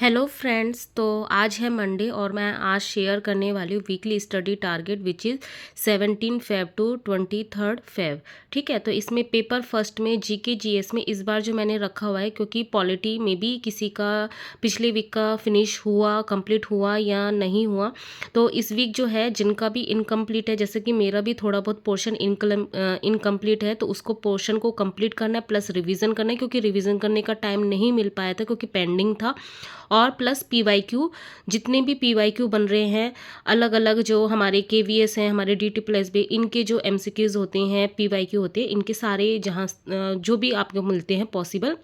Hello friends. तो आज है मंडे और मैं आज शेयर करने वाली हूँ weekly study target which is 17 Feb two 23 Feb. ठीक है, तो इसमें पेपर फर्स्ट में जीके जीएस में इस बार जो मैंने रखा हुआ है, क्योंकि पॉलिटी में भी किसी का पिछले वीक का फिनिश हुआ, कंप्लीट हुआ या नहीं हुआ, तो इस वीक जो है जिनका भी इनकम्प्लीट है, जैसे कि मेरा भी थोड़ा बहुत पोर्शन इनकम्प्लीट है, तो उसको पोर्शन को कंप्लीट करना है प्लस रिवीजन करना है, क्योंकि रिवीजन करने का टाइम नहीं मिल पाया था क्योंकि पेंडिंग था। और प्लस पीवाईक्यू, जितने भी पीवाईक्यू बन रहे हैं अलग अलग, जो हमारे केवीएस हैं, हमारे डीटी प्लस भी, इनके जो एमसीक्यूज होते हैं, पीवाईक्यू होते हैं, इनके सारे जहाँ जो भी आपको मिलते हैं पॉसिबल,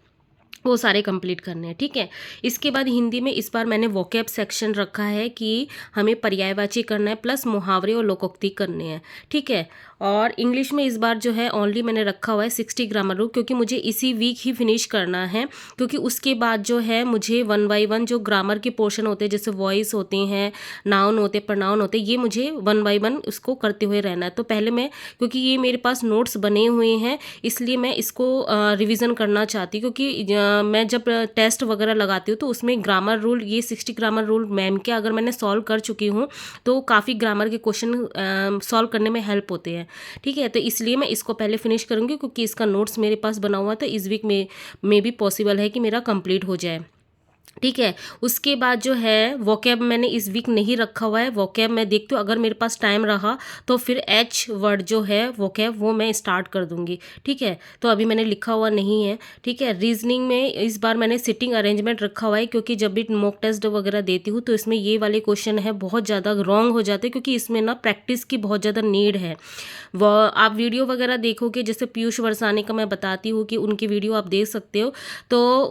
वो सारे कंप्लीट करने हैं। ठीक है, इसके बाद हिंदी में इस बार मैंने वोकैब सेक्शन रखा है कि हमें पर्यायवाची करना है प्लस मुहावरे और लोकोक्ति करने हैं। ठीक है, और इंग्लिश में इस बार जो है ओनली मैंने रखा हुआ है 60 ग्रामर रूल, क्योंकि मुझे इसी वीक ही फिनिश करना है, क्योंकि उसके बाद जो है मुझे 1 बाय 1 जो ग्रामर के पोर्शन होते हैं, जैसे वॉइस होते हैं, नाउन होते हैं, प्रोनाउन होते हैं, ये मुझे 1 बाय 1 उसको करते हुए रहना है। तो पहले मैं, क्योंकि ये मेरे पास नोट्स बने हुए हैं, इसलिए मैं इसको रिवीजन करना चाहती हूँ, क्योंकि मैं जब टेस्ट वगैरह लगाती हूँ तो उसमें ग्रामर रूल, ये 60 ग्रामर रूल मैम के अगर मैंने सॉल्व कर चुकी हूँ तो काफ़ी ग्रामर के क्वेश्चन सॉल्व करने में हेल्प होते हैं। ठीक है, तो इसलिए मैं इसको पहले फिनिश करूँगी, क्योंकि इसका नोट्स मेरे पास बना हुआ था, इस वीक में भी पॉसिबल है कि मेरा कंप्लीट हो जाए। ठीक है, उसके बाद जो है वोकैब मैंने इस वीक नहीं रखा हुआ है। वोकैब मैं देखती हूँ, अगर मेरे पास टाइम रहा तो फिर एच वर्ड जो है वोकैब वो मैं स्टार्ट कर दूंगी। ठीक है, तो अभी मैंने लिखा हुआ नहीं है। ठीक है, रीजनिंग में इस बार मैंने सिटिंग अरेंजमेंट रखा हुआ है, क्योंकि जब भी मॉक टेस्ट वगैरह देती हूँ तो इसमें ये वाले क्वेश्चन है बहुत ज़्यादा रॉन्ग हो जाते हैं, क्योंकि इसमें ना प्रैक्टिस की बहुत ज़्यादा नीड है। वो आप वीडियो वगैरह देखोगे, जैसे पीयूष वरसानी का मैं बताती हूँ कि उनकी वीडियो आप देख सकते हो, तो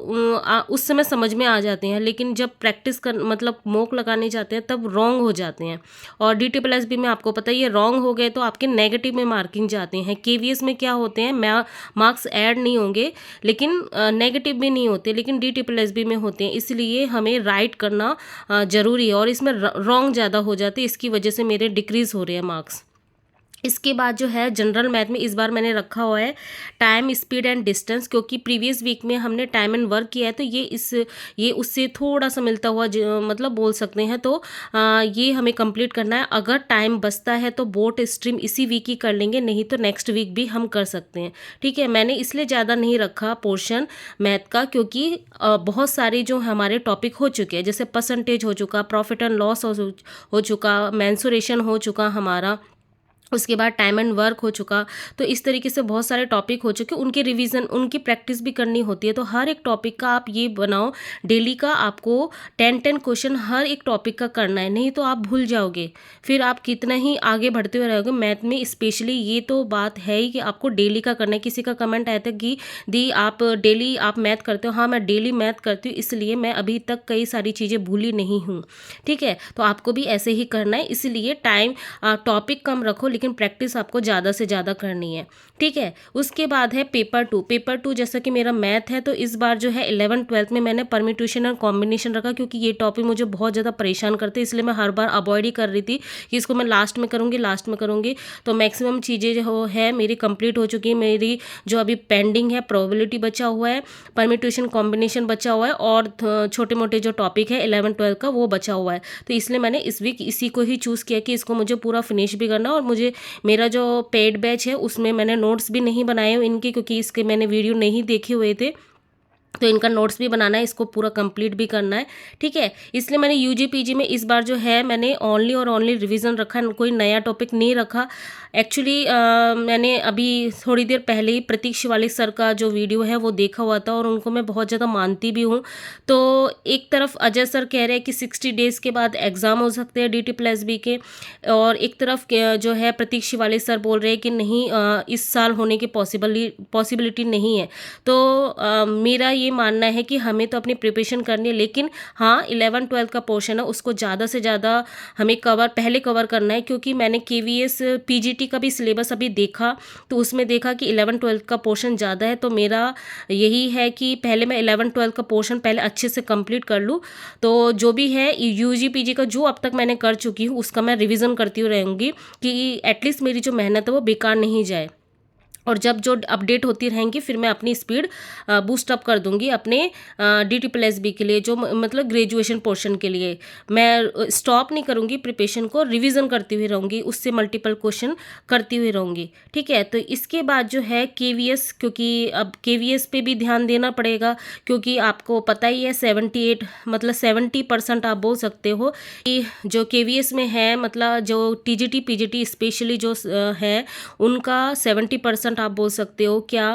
उस समय समझ में आ जाते हैं, लेकिन जब प्रैक्टिस कर मतलब मॉक लगाने जाते हैं तब रॉन्ग हो जाते हैं। और डी टी प्लस भी में आपको पता है, ये रॉन्ग हो गए तो आपके नेगेटिव में मार्किंग जाते हैं। केवीएस में क्या होते हैं, मार्क्स ऐड नहीं होंगे, लेकिन नेगेटिव भी नहीं होते, लेकिन डी टी प्लस बी में होते हैं, इसलिए हमें राइट करना ज़रूरी है, और इसमें रॉन्ग ज़्यादा हो जाते हैं, इसकी वजह से मेरे डिक्रीज़ हो रहे हैं मार्क्स। इसके बाद जो है जनरल मैथ में इस बार मैंने रखा हुआ है टाइम, स्पीड एंड डिस्टेंस, क्योंकि प्रीवियस वीक में हमने टाइम एंड वर्क किया है, तो ये उससे थोड़ा सा मिलता हुआ मतलब बोल सकते हैं। तो ये हमें कंप्लीट करना है। अगर टाइम बचता है तो बोट स्ट्रीम इसी वीक ही कर लेंगे, नहीं तो नेक्स्ट वीक भी हम कर सकते हैं। ठीक है, मैंने इसलिए ज़्यादा नहीं रखा पोर्शन मैथ का, क्योंकि बहुत सारे जो हमारे टॉपिक हो चुके हैं, जैसे परसेंटेज हो चुका, प्रॉफिट एंड लॉस हो चुका, मेंसुरेशन हो चुका हमारा, उसके बाद टाइम एंड वर्क हो चुका। तो इस तरीके से बहुत सारे टॉपिक हो चुके, उनके रिवीजन, उनकी प्रैक्टिस भी करनी होती है। तो हर एक टॉपिक का आप ये बनाओ, डेली का आपको 10 क्वेश्चन हर एक टॉपिक का करना है, नहीं तो आप भूल जाओगे, फिर आप कितना ही आगे बढ़ते हुए रहोगे मैथ में। स्पेशली ये तो बात है ही कि आपको डेली का करना है। किसी का कमेंट आया था कि दी आप डेली आप मैथ करते हो। हाँ, मैं डेली मैथ करती हूँ, इसलिए मैं अभी तक कई सारी चीज़ें भूली नहीं हूँ। ठीक है, तो आपको भी ऐसे ही करना है, इसलिए टाइम टॉपिक कम रखो, लेकिन प्रैक्टिस आपको ज़्यादा से ज़्यादा करनी है। ठीक है, उसके बाद है पेपर 2 जैसा कि मेरा मैथ है, तो इस बार जो है 11th-12th में मैंने परम्यूटेशन और कॉम्बिनेशन रखा, क्योंकि ये टॉपिक मुझे बहुत ज़्यादा परेशान करते, इसलिए मैं हर बार अवॉइड ही कर रही थी कि इसको मैं लास्ट में करूँगी। तो मैक्सिमम चीज़ें जो है मेरी कंप्लीट हो चुकी है। मेरी जो अभी पेंडिंग है, प्रोबेबिलिटी बचा हुआ है, परम्यूटेशन कॉम्बिनेशन बचा हुआ है, और छोटे मोटे जो टॉपिक है 11th-12th का वो बचा हुआ है। तो इसलिए मैंने इस वीक इसी को ही चूज़ किया कि इसको मुझे पूरा फिनिश भी करना। और मुझे मेरा जो पेड बैच है उसमें मैंने नोट्स भी नहीं बनाए हुए इनके, क्योंकि इसके मैंने वीडियो नहीं देखे हुए थे, तो इनका नोट्स भी बनाना है, इसको पूरा कंप्लीट भी करना है। ठीक है, इसलिए मैंने यूजी पीजी में इस बार जो है मैंने ओनली और ओनली रिवीजन रखा, कोई नया टॉपिक नहीं रखा। एक्चुअली मैंने अभी थोड़ी देर पहले ही प्रतीक शिवालिक सर का जो वीडियो है वो देखा हुआ था, और उनको मैं बहुत ज़्यादा मानती भी हूँ। तो एक तरफ अजय सर कह रहे हैं कि 60 डेज़ के बाद एग्ज़ाम हो सकते हैं DT प्लस बी के, और एक तरफ जो है प्रतीक शिवालिक सर बोल रहे हैं कि नहीं, इस साल होने की पॉसिबिलिटी नहीं है। तो मेरा ये मानना है कि हमें तो अपनी प्रिपरेशन करनी है, लेकिन हाँ 11th-12th का पोर्शन है उसको ज़्यादा से ज़्यादा हमें पहले कवर करना है, क्योंकि मैंने KVS PGT का भी सिलेबस अभी देखा, तो उसमें देखा कि 11th-12th का पोर्शन ज़्यादा है। तो मेरा यही है कि पहले मैं 11th-12th का पोर्शन पहले अच्छे से कंप्लीट कर लूँ, तो जो भी है UG PG का जो अब तक मैंने कर चुकी हूँ उसका मैं रिविज़न करती रहूँगी, कि एटलीस्ट मेरी जो मेहनत है वो बेकार नहीं जाए। और जब जो अपडेट होती रहेंगी फिर मैं अपनी स्पीड बूस्ट अप कर दूंगी अपने DT+B के लिए, जो मतलब ग्रेजुएशन पोर्शन के लिए। मैं स्टॉप नहीं करूंगी प्रिपरेशन को, रिवीजन करती हुई रहूंगी, उससे मल्टीपल क्वेश्चन करती हुई रहूंगी। ठीक है, तो इसके बाद जो है KVS, क्योंकि अब KVS पे भी ध्यान देना पड़ेगा, क्योंकि आपको पता ही है 78 मतलब 70% आप बोल सकते हो कि जो KVS में है, मतलब जो TGT PGT स्पेशली जो है उनका 70% आप बोल सकते हो क्या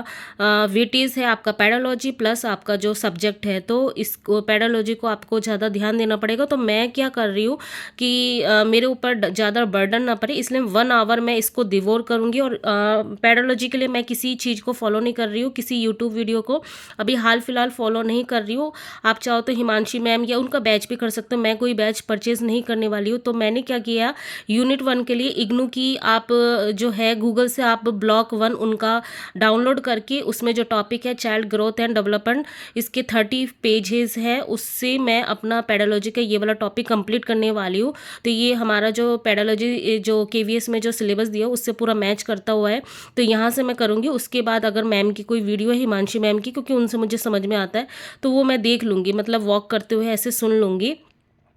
वेटेज है आपका पेडोलॉजी प्लस आपका जो सब्जेक्ट है। तो इसको पेडोलॉजी को आपको ज़्यादा ध्यान देना पड़ेगा। तो मैं क्या कर रही हूँ कि मेरे ऊपर ज़्यादा बर्डन ना पड़े, इसलिए 1 आवर मैं इसको डिवोर करूँगी। और पेडोलॉजी के लिए मैं किसी चीज़ को फॉलो नहीं कर रही हूँ, किसी यूट्यूब वीडियो को अभी हाल फिलहाल फॉलो नहीं कर रही हूँ। आप चाहो तो हिमांशी मैम या उनका बैच भी कर सकते हो, मैं कोई बैच परचेज नहीं करने वाली हूँ। तो मैंने क्या किया, यूनिट 1 के लिए इग्नू की आप जो है गूगल से आप ब्लॉक 1 उनका डाउनलोड करके उसमें जो टॉपिक है चाइल्ड ग्रोथ एंड डेवलपमेंट, इसके 30 पेजेस है, उससे मैं अपना पेडोलॉजी का ये वाला टॉपिक कंप्लीट करने वाली हूँ। तो ये हमारा जो पेडोलॉजी जो KVS में जो सिलेबस दिया उससे पूरा मैच करता हुआ है। तो यहाँ से मैं करूँगी। उसके बाद अगर मैम की कोई वीडियो है, हिमांशी मैम की, क्योंकि उनसे मुझे समझ में आता है, तो वो मैं देख लूँगी, मतलब वॉक करते हुए ऐसे सुन लूँगी।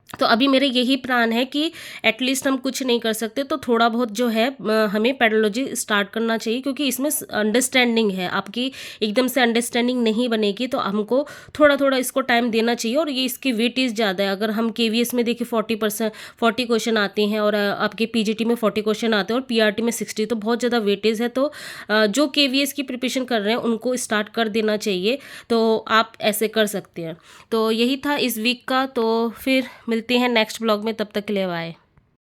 तो अभी मेरे यही प्लान है कि एटलीस्ट हम कुछ नहीं कर सकते तो थोड़ा बहुत जो है हमें पेडोलॉजी स्टार्ट करना चाहिए, क्योंकि इसमें अंडरस्टैंडिंग है आपकी, एकदम से अंडरस्टैंडिंग नहीं बनेगी। तो हमको थोड़ा थोड़ा इसको टाइम देना चाहिए। और ये इसकी वेटेज ज़्यादा है। अगर हम KVS में देखिए 40 क्वेश्चन आते हैं, और आपके PGT में 40 क्वेश्चन आते हैं, और PRT में 60, तो बहुत ज़्यादा वेटेज है। तो जो KVS की प्रिपरेशन कर रहे हैं उनको स्टार्ट कर देना चाहिए। तो आप ऐसे कर सकते हैं। तो यही था इस वीक का। तो फिर मिलते हैं नेक्स्ट ब्लॉग में, तब तक के लिए बाय।